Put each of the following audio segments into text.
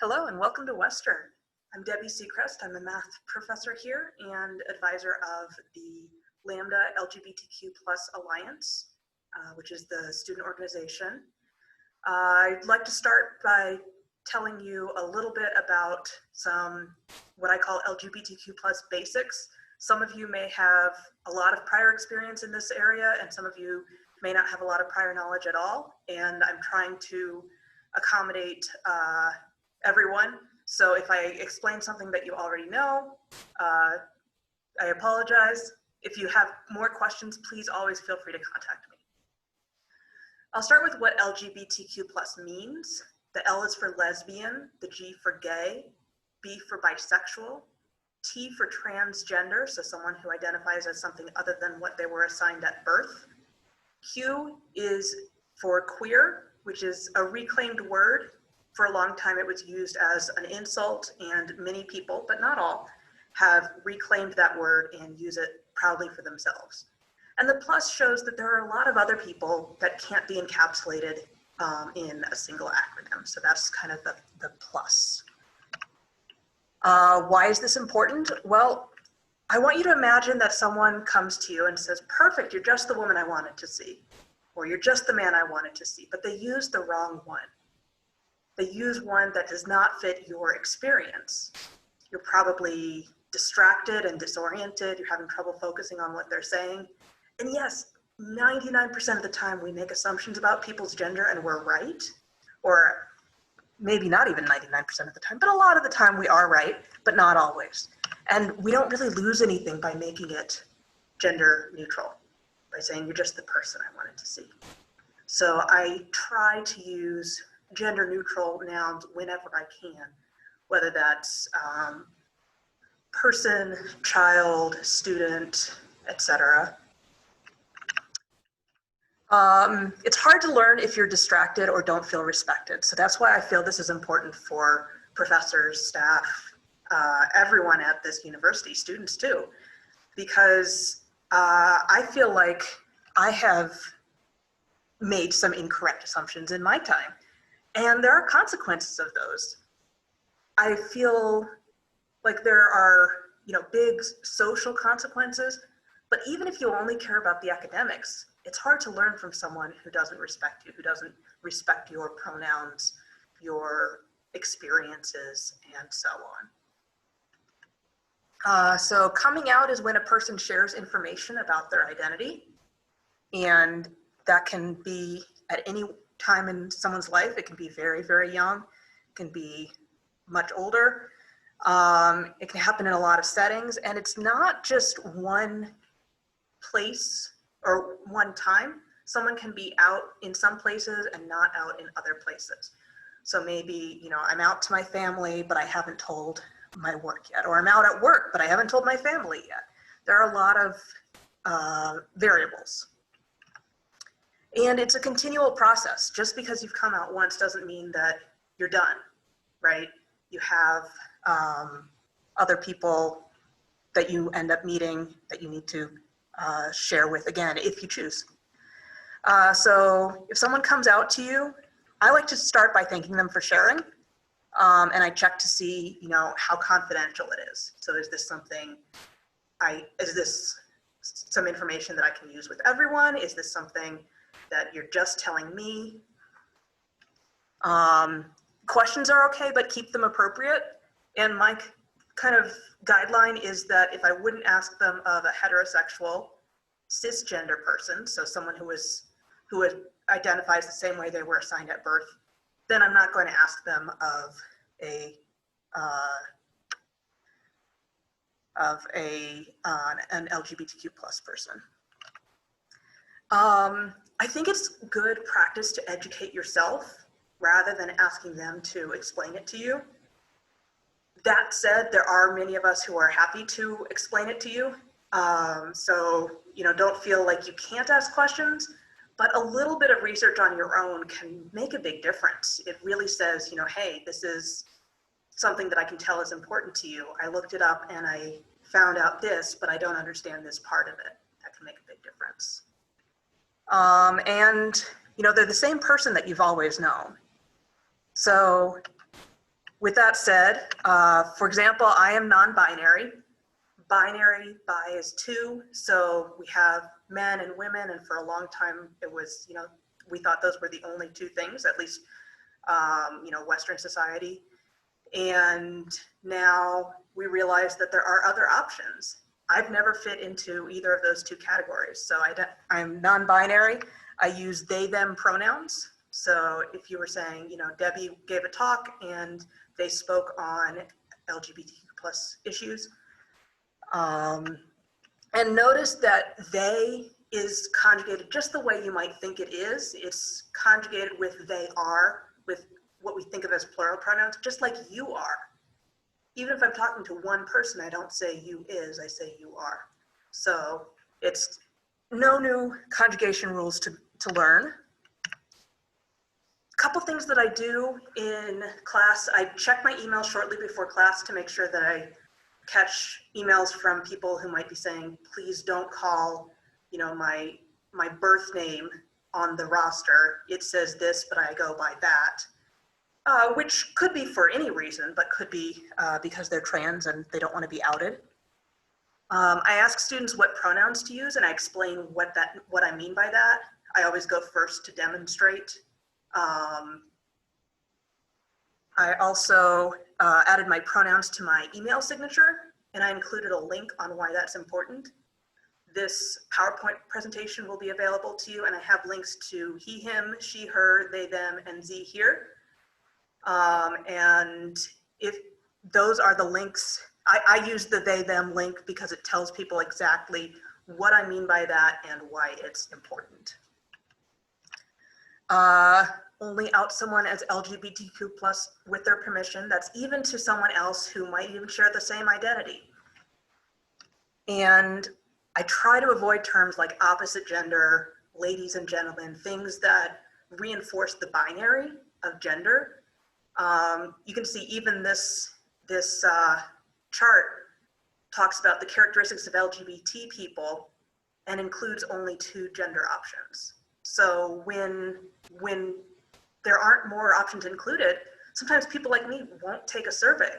Hello and welcome to Western. I'm Debbie Seacrest. I'm a math professor here and advisor of the Lambda LGBTQ Plus Alliance, which is the student organization. I'd like to start by telling you a little bit about some what I call LGBTQ plus basics. Some of you may have a lot of prior experience in this area and some of you may not have a lot of prior knowledge at all. And I'm trying to accommodate everyone. So if I explain something that you already know, I apologize. If you have more questions, please always feel free to contact me. I'll start with what LGBTQ plus means. The L is for lesbian, the G for gay, B for bisexual, T for transgender, so someone who identifies as something other than what they were assigned at birth. Q is for queer, which is a reclaimed word. For a long time, it was used as an insult, and many people, but not all, have reclaimed that word and use it proudly for themselves. And the plus shows that there are a lot of other people that can't be encapsulated in a single acronym. So that's kind of the plus. Why is this important? Well, I want you to imagine that someone comes to you and says, perfect, you're just the woman I wanted to see, or you're just the man I wanted to see, but they use the wrong one. They use one that does not fit your experience. You're probably distracted and disoriented. You're having trouble focusing on what they're saying. And yes, 99% of the time we make assumptions about people's gender and we're right. Or maybe not even 99% of the time, but a lot of the time we are right, but not always. And we don't really lose anything by making it gender neutral, by saying you're just the person I wanted to see. So I try to use gender neutral nouns whenever I can, whether that's person, child, student, etc. It's hard to learn if you're distracted or don't feel respected. So that's why I feel this is important for professors, staff, everyone at this university, students too, because I feel like I have made some incorrect assumptions in my time. And there are consequences of those. I feel like there are, big social consequences, but even if you only care about the academics, it's hard to learn from someone who doesn't respect you, who doesn't respect your pronouns, your experiences, and so on. So coming out is when a person shares information about their identity, and that can be at any time in someone's life. It can be very, very young. It can be much older. It can happen in a lot of settings, and it's not just one place or one time. Someone can be out in some places and not out in other places. So maybe, I'm out to my family, but I haven't told my work yet, or I'm out at work, but I haven't told my family yet. There are a lot of variables. And it's a continual process. Just because you've come out once doesn't mean that you're done, right? You have other people that you end up meeting that you need to share with again, if you choose. So if someone comes out to you, I like to start by thanking them for sharing. And I check to see, how confidential it is. So is this some information that I can use with everyone? Is this something that you're just telling me? Questions are okay, but keep them appropriate. And my kind of guideline is that if I wouldn't ask them of a heterosexual cisgender person, so someone who identifies the same way they were assigned at birth, then I'm not going to ask them of an LGBTQ plus person. I think it's good practice to educate yourself rather than asking them to explain it to you. That said, there are many of us who are happy to explain it to you. So, don't feel like you can't ask questions, but a little bit of research on your own can make a big difference. It really says, hey, this is something that I can tell is important to you. I looked it up and I found out this, but I don't understand this part of it. That can make a big difference. And they're the same person that you've always known. So with that said, for example, I am non-binary. Binary, bi is two, so we have men and women, and for a long time it was, we thought those were the only two things, at least, Western society. And now we realize that there are other options. I've never fit into either of those two categories. So I'm non-binary. I use they, them pronouns. So if you were saying, Debbie gave a talk and they spoke on LGBTQ plus issues, and notice that they is conjugated just the way you might think it is. It's conjugated with they are, with what we think of as plural pronouns, just like you are. Even if I'm talking to one person, I don't say you is, I say you are. So it's no new conjugation rules to learn. A couple things that I do in class, I check my email shortly before class to make sure that I catch emails from people who might be saying, please don't call, my birth name on the roster. It says this, but I go by that, which could be for any reason, but could be because they're trans and they don't want to be outed. I ask students what pronouns to use, and I explain what I mean by that. I always go first to demonstrate. I also added my pronouns to my email signature, and I included a link on why that's important. This PowerPoint presentation will be available to you, and I have links to he, him, she, her, they, them, and ze here. And if those are the links, I use the they, them link because it tells people exactly what I mean by that and why it's important. Only out someone as LGBTQ plus with their permission. That's even to someone else who might even share the same identity. And I try to avoid terms like opposite gender, ladies and gentlemen, things that reinforce the binary of gender. You can see even this chart talks about the characteristics of LGBT people and includes only two gender options. So when there aren't more options included, sometimes people like me won't take a survey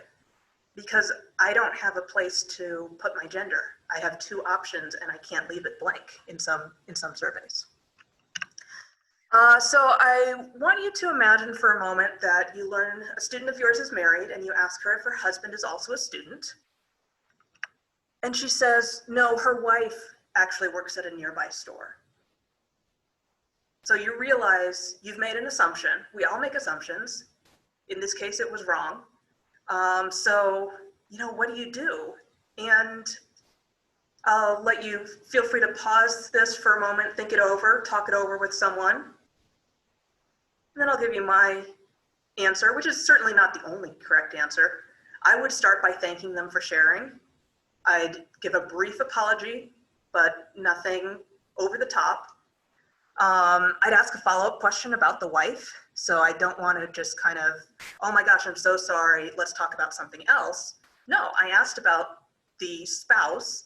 because I don't have a place to put my gender. I have two options and I can't leave it blank in some surveys. So I want you to imagine for a moment that you learn a student of yours is married and you ask her if her husband is also a student. And she says, no, her wife actually works at a nearby store. So you realize you've made an assumption. We all make assumptions. In this case, it was wrong. So, what do? And I'll let you feel free to pause this for a moment, think it over, talk it over with someone. And then I'll give you my answer, which is certainly not the only correct answer. I would start by thanking them for sharing. I'd give a brief apology, but nothing over the top. I'd ask a follow-up question about the wife. So I don't want to just kind of, oh my gosh, I'm so sorry, let's talk about something else. No, I asked about the spouse,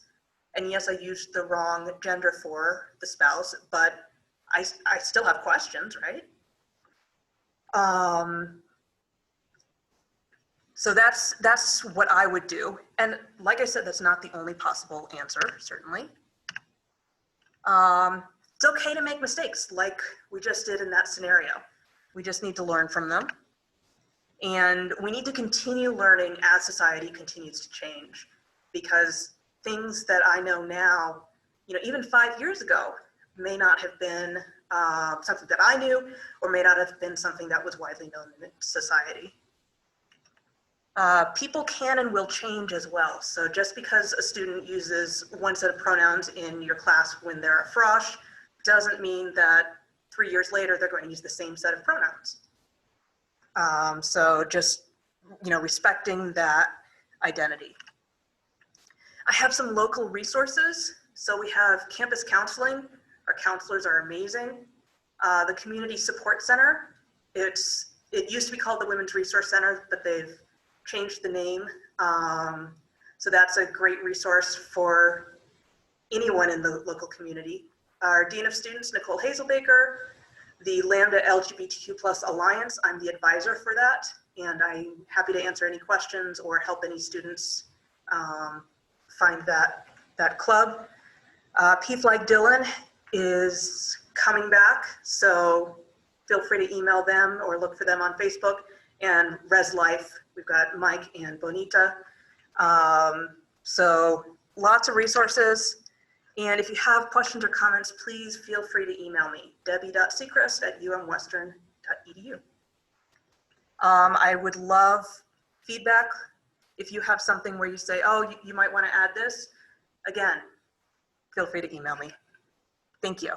and yes, I used the wrong gender for the spouse, but I still have questions, right? So that's what I would do. And like I said, that's not the only possible answer, certainly. It's okay to make mistakes like we just did in that scenario. We just need to learn from them. And we need to continue learning as society continues to change, because things that I know now, even 5 years ago may not have been something that I knew, or may not have been something that was widely known in society. People can and will change as well. So just because a student uses one set of pronouns in your class when they're a frosh doesn't mean that 3 years later they're going to use the same set of pronouns. So just, respecting that identity. I have some local resources. So we have campus counseling. Our counselors are amazing. The Community Support Center. It used to be called the Women's Resource Center, but they've changed the name. So that's a great resource for anyone in the local community. Our Dean of Students, Nicole Hazelbaker, the Lambda LGBTQ Plus Alliance, I'm the advisor for that. and I'm happy to answer any questions or help any students find that club. P Flag Dylan is coming back, so feel free to email them or look for them on Facebook. And Res Life, we've got Mike and Bonita. So lots of resources. And if you have questions or comments, please feel free to email me, debbie.sechrest@umwestern.edu. I would love feedback. If you have something where you say, oh, you might want to add this, again, feel free to email me. Thank you.